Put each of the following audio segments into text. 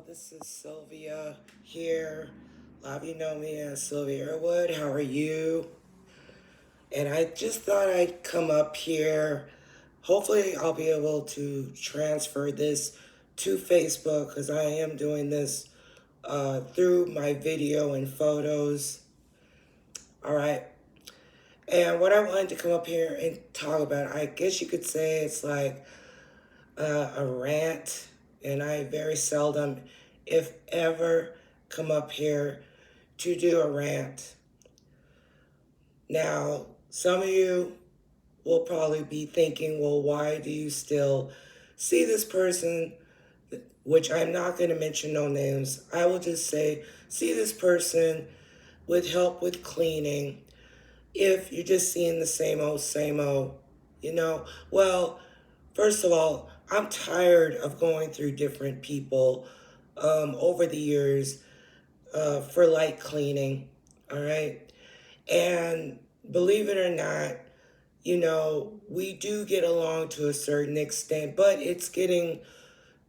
This is Sylvia here. A lot of you know me as Sylvia Earwood. How are you? And I just thought I'd come up here. Hopefully, I'll be able to transfer this to Facebook because I am doing this through my video and photos. All right. And what I wanted to come up here and talk about, I guess you could say it's like a rant, and I very seldom, if ever, come up here to do a rant. Now, some of you will probably be thinking, well, why do you still see this person? Which I'm not going to mention no names. I will just say, see this person with help with cleaning. If you're just seeing the same old, you know, well, first of all, I'm tired of going through different people over the years for light cleaning. All right. And believe it or not, we do get along to a certain extent, but it's getting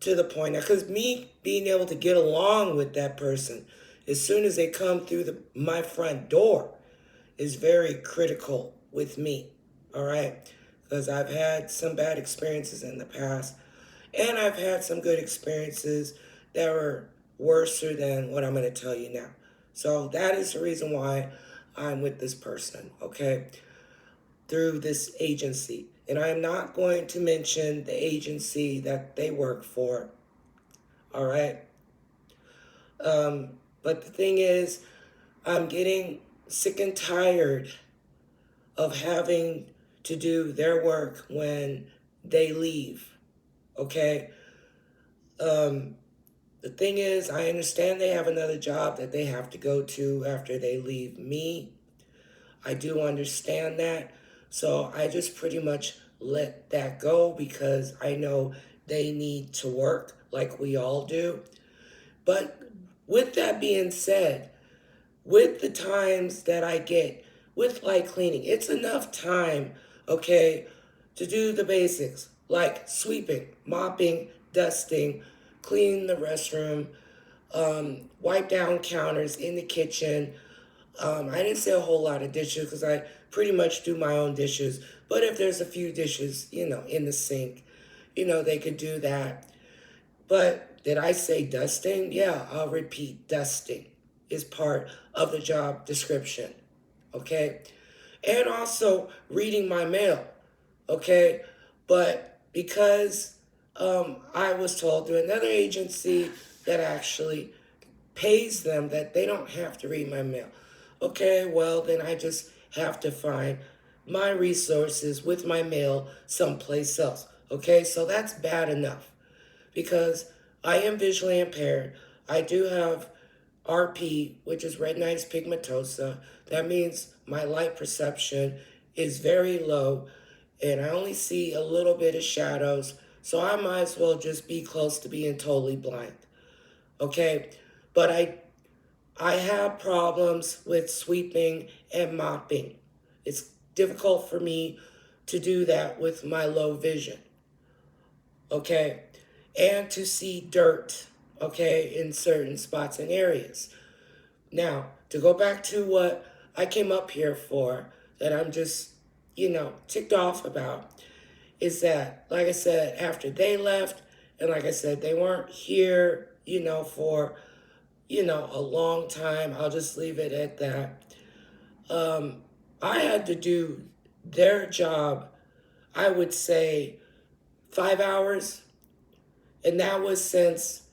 to the point now because me being able to get along with that person as soon as they come through my front door is very critical with me. All right. Because I've had some bad experiences in the past, and I've had some good experiences that were worse than what I'm going to tell you now. So that is the reason why I'm with this person, okay, through this agency. And I am not going to mention the agency that they work for, all right? But the thing is, I'm getting sick and tired of having to do their work when they leave, okay? The thing is, I understand they have another job that they have to go to after they leave me. I do understand that. So I just pretty much let that go because I know they need to work like we all do. But with that being said, with the times that I get with light cleaning, it's enough time, okay, to do the basics like sweeping, mopping, dusting, cleaning the restroom, wipe down counters in the kitchen. I didn't say a whole lot of dishes because I pretty much do my own dishes. But if there's a few dishes, in the sink, they could do that. But did I say dusting? Yeah, I'll repeat, dusting is part of the job description. Okay? And also reading my mail. Okay? But because I was told through another agency that actually pays them that they don't have to read my mail. Okay, well, then I just have to find my resources with my mail someplace else. Okay, so that's bad enough because I am visually impaired. I do have RP, which is retinitis pigmentosa. That means my light perception is very low and I only see a little bit of shadows. So I might as well just be close to being totally blind. Okay, but I have problems with sweeping and mopping. It's difficult for me to do that with my low vision, okay? And to see dirt, okay, in certain spots and areas. Now, to go back to what I came up here for, that I'm just, ticked off about, is that, like I said, after they left, and like I said, they weren't here, for a long time. I'll just leave it at that. I had to do their job, I would say 5 hours, and that was since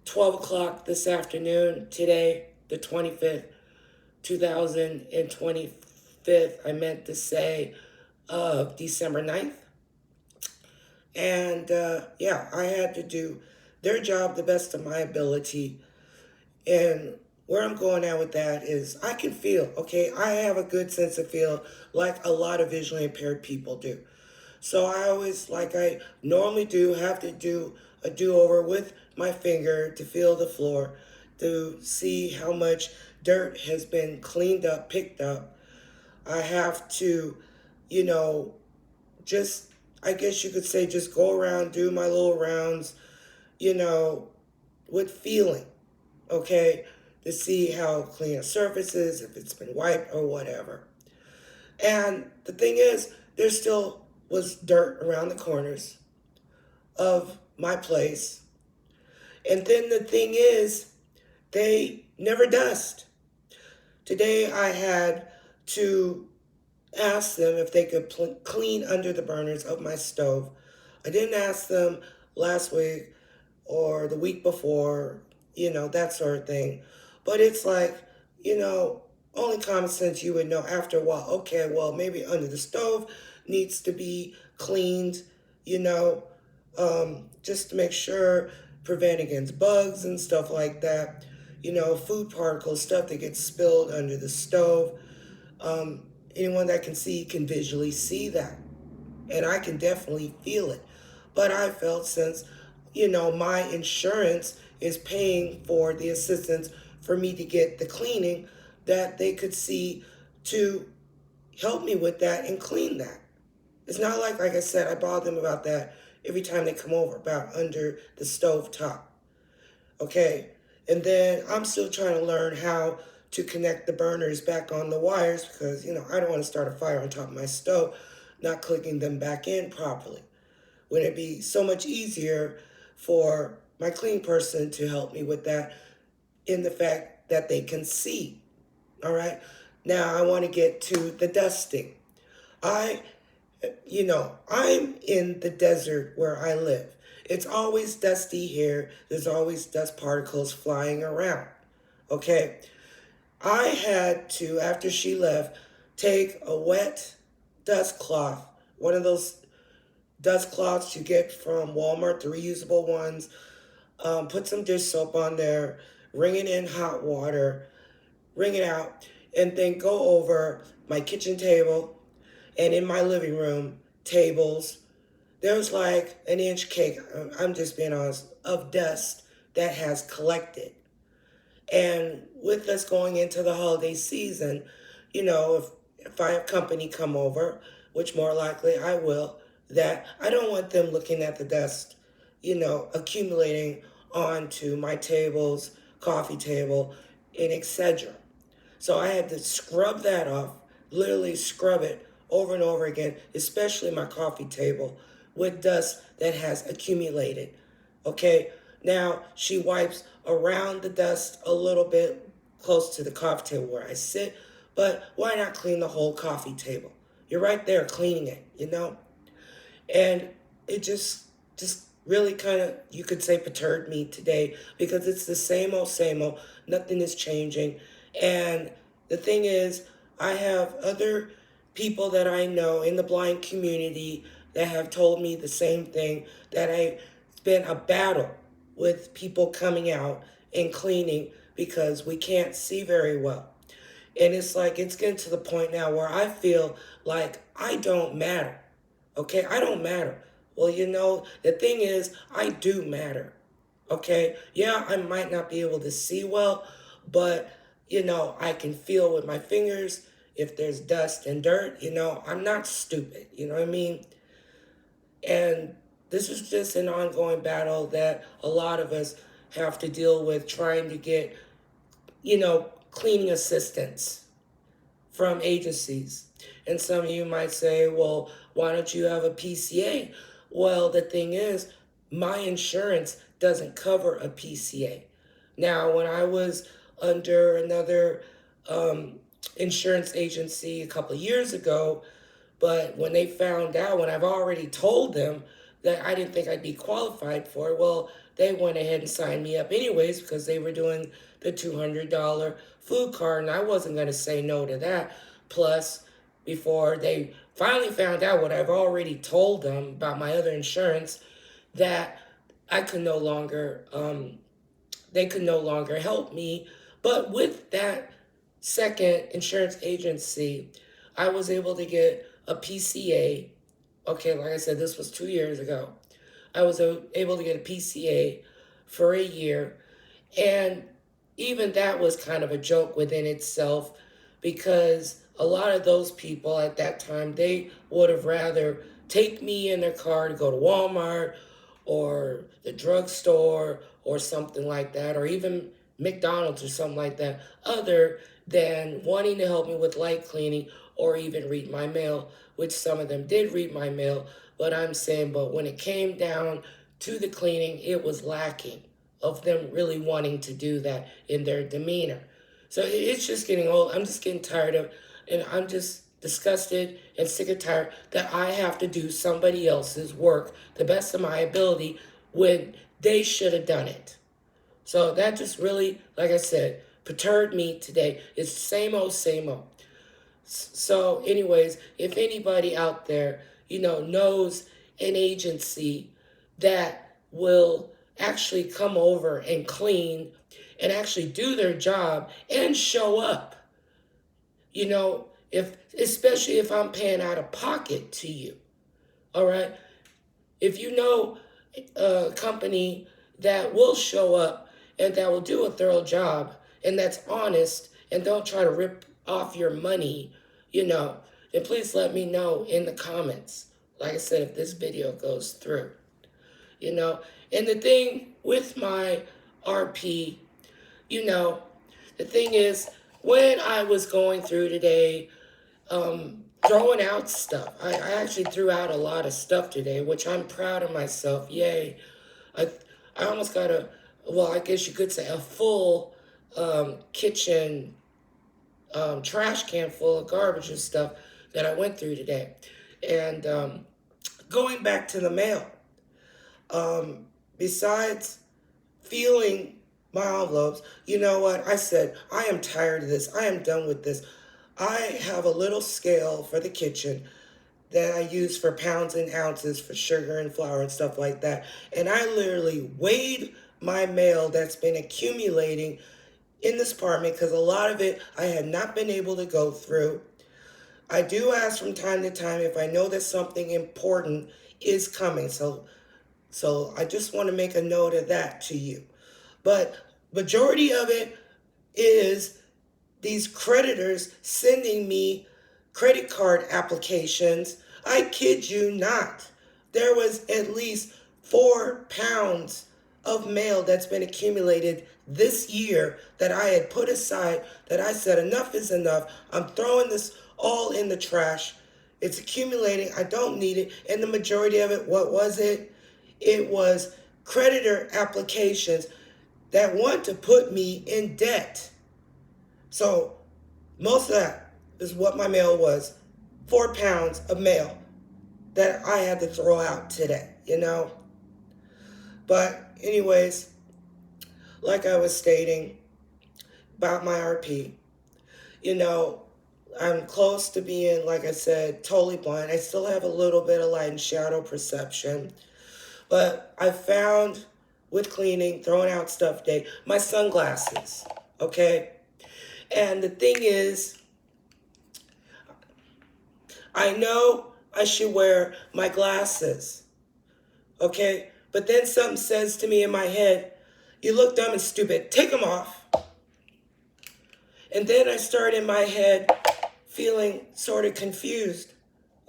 12 o'clock this afternoon, today, the 25th, 2025, I meant to say, of December 9th. And yeah, I had to do their job the best of my ability. And where I'm going at with that is I can feel, okay? I have a good sense of feel like a lot of visually impaired people do. So I always, like I normally do, have to do a do-over with my finger to feel the floor, to see how much dirt has been cleaned up, picked up. I have to, you know, I guess you could say, just go around, do my little rounds, you know, with feeling, okay, to see how clean a surface is, if it's been wiped or whatever. And the thing is, there still was dirt around the corners of my place. And then the thing is, they never dust. Today I had to ask them if they could clean under the burners of my stove. I didn't ask them last week or the week before, that sort of thing. But it's like, you know, only common sense you would know after a while, okay, well, maybe under the stove needs to be cleaned, you know, just to make sure, prevent against bugs and stuff like that. Food particles, stuff that gets spilled under the stove. Um, Anyone that can see can visually see that. And I can definitely feel it. But I felt since, my insurance is paying for the assistance for me to get the cleaning, that they could see to help me with that and clean that. It's not like I said, I bother them about that every time they come over, about under the stove top. Okay. And then I'm still trying to learn how to connect the burners back on the wires because, I don't want to start a fire on top of my stove, not clicking them back in properly. Wouldn't it be so much easier for my clean person to help me with that in the fact that they can see? All right. Now I want to get to the dusting. I, I'm in the desert where I live. It's always dusty here. There's always dust particles flying around. Okay. I had to, after she left, take a wet dust cloth, one of those dust cloths you get from Walmart, the reusable ones, put some dish soap on there, wring it in hot water, wring it out, and then go over my kitchen table and in my living room tables. There's like an inch cake, I'm just being honest, of dust that has collected. And with us going into the holiday season, if I have company come over, which more likely I will, that I don't want them looking at the dust, accumulating onto my tables, coffee table, and etc. So I had to scrub that off, literally scrub it over and over again, especially my coffee table, with dust that has accumulated. Okay, now she wipes around the dust a little bit close to the coffee table where I sit, but why not clean the whole coffee table? You're right there cleaning it. And it just really kind of, you could say, perturbed me today because it's the same old, nothing is changing. And the thing is, I have other people that I know in the blind community that have told me the same thing, that it's been a battle with people coming out and cleaning because we can't see very well. And it's like, it's getting to the point now where I feel like I don't matter. Okay, I don't matter. Well, the thing is, I do matter. Okay, yeah, I might not be able to see well, but, I can feel with my fingers if there's dust and dirt. I'm not stupid. You know what I mean? And this is just an ongoing battle that a lot of us have to deal with, trying to get, cleaning assistance from agencies. And some of you might say, well, why don't you have a PCA? Well, the thing is, my insurance doesn't cover a PCA. Now, when I was under another insurance agency a couple of years ago, but when they found out, when I've already told them that I didn't think I'd be qualified for it, well, they went ahead and signed me up anyways because they were doing the $200 food card, and I wasn't going to say no to that. Plus, before they finally found out what I've already told them about my other insurance, that I could no longer, they could no longer help me. But with that second insurance agency, I was able to get a PCA. Okay, like I said, this was 2 years ago. I was able to get a PCA for a year. And even that was kind of a joke within itself because a lot of those people at that time, they would have rather take me in their car to go to Walmart or the drugstore or something like that, or even McDonald's or something like that, other than wanting to help me with light cleaning or even read my mail, which some of them did read my mail. But I'm saying, but when it came down to the cleaning, it was lacking of them really wanting to do that in their demeanor. So it's just getting old. I'm just getting tired of, and I'm just disgusted and sick and tired that I have to do somebody else's work the best of my ability when they should have done it. So that just really, like I said, perturbed me today. It's same old, same old. So, anyways, if anybody out there, knows an agency that will actually come over and clean and actually do their job and show up, if especially if I'm paying out of pocket to you, all right? If you know a company that will show up and that will do a thorough job and that's honest and don't try to rip off your money, then please let me know in the comments. Like I said, if this video goes through, you know. And the thing with my RP, you know, the thing is, when I was going through today, throwing out stuff. I actually threw out a lot of stuff today, which I'm proud of myself. Yay. I, I almost got well, I guess you could say a full kitchen trash can full of garbage and stuff that I went through today. And going back to the mail, besides feeling my envelopes, you know what? I said, I am tired of this. I am done with this. I have a little scale for the kitchen that I use for pounds and ounces for sugar and flour and stuff like that. And I literally weighed my mail that's been accumulating in this apartment because a lot of it I had not been able to go through. I do ask from time to time if I know that something important is coming. So I just want to make a note of that to you. But majority of it is these creditors sending me credit card applications. I kid you not. There was at least 4 pounds of mail that's been accumulated this year that I had put aside, that I said enough is enough. I'm throwing this all in the trash. It's accumulating. I don't need it. And the majority of it, what was it? It was creditor applications that want to put me in debt. So most of that is what my mail was. 4 pounds of mail that I had to throw out today, But anyways, like I was stating about my RP, I'm close to being, like I said, totally blind. I still have a little bit of light and shadow perception. But I found with cleaning, throwing out stuff today, my sunglasses, okay? And the thing is, I know I should wear my glasses, okay? But then something says to me in my head, you look dumb and stupid, take them off. And then I start in my head feeling sort of confused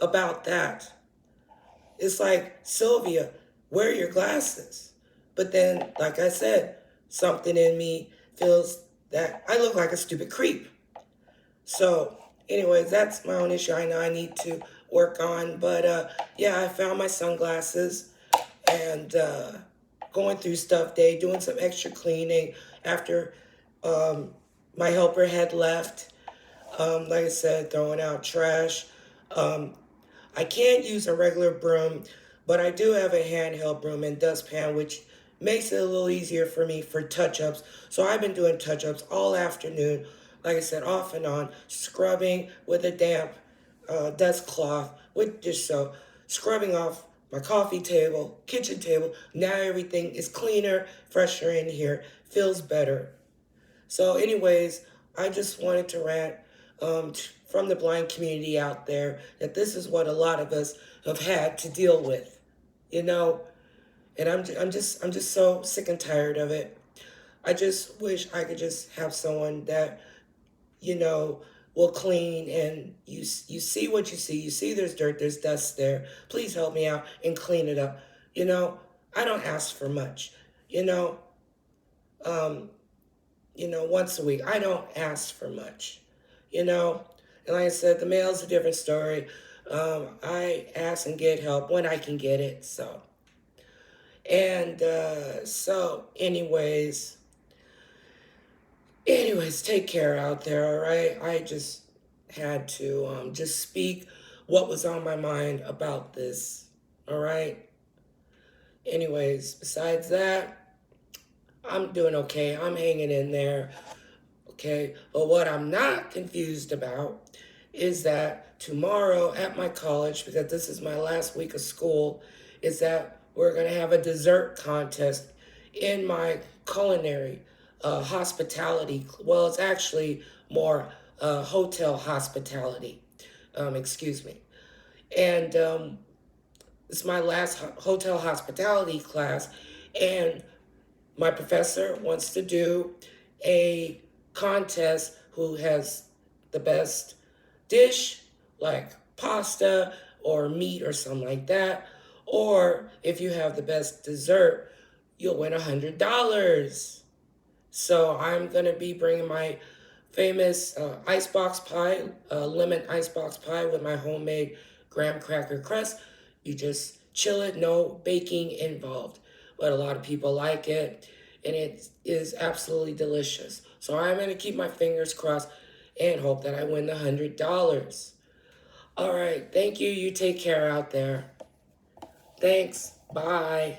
about that. It's like, Sylvia, wear your glasses. But then, like I said, something in me feels that I look like a stupid creep. So, anyways, that's my own issue. I know I need to work on. But, yeah, I found my sunglasses and going through stuff day, doing some extra cleaning after my helper had left. Like I said, throwing out trash. I can't use a regular broom, but I do have a handheld broom and dustpan, which makes it a little easier for me for touch-ups. So I've been doing touch-ups all afternoon, like I said, off and on, scrubbing with a damp dust cloth with dish soap, scrubbing off my coffee table, kitchen table. Now everything is cleaner, fresher in here, feels better. So anyways, I just wanted to rant from the blind community out there that this is what a lot of us have had to deal with, and I'm just so sick and tired of it. I just wish I could just have someone that, will clean, and you see what you see. You see there's dirt, there's dust there. Please help me out and clean it up. I don't ask for much. You know, um, once a week. I don't ask for much. You know, and like I said, the mail's a different story. I ask and get help when I can get it. Anyways, take care out there. All right. I just had to just speak what was on my mind about this. All right. Anyways, besides that, I'm doing okay. I'm hanging in there. Okay. But what I'm not confused about is that tomorrow at my college, because this is my last week of school, is that we're going to have a dessert contest in my culinary hospitality. Well, it's actually more hotel hospitality. Excuse me. And it's my last hotel hospitality class. And my professor wants to do a contest who has the best dish, like pasta or meat or something like that. Or if you have the best dessert, you'll win $100. So I'm going to be bringing my famous icebox pie, lemon icebox pie with my homemade graham cracker crust. You just chill it, no baking involved. But a lot of people like it, and it is absolutely delicious. So I'm going to keep my fingers crossed and hope that I win the $100. All right, thank you. You take care out there. Thanks. Bye.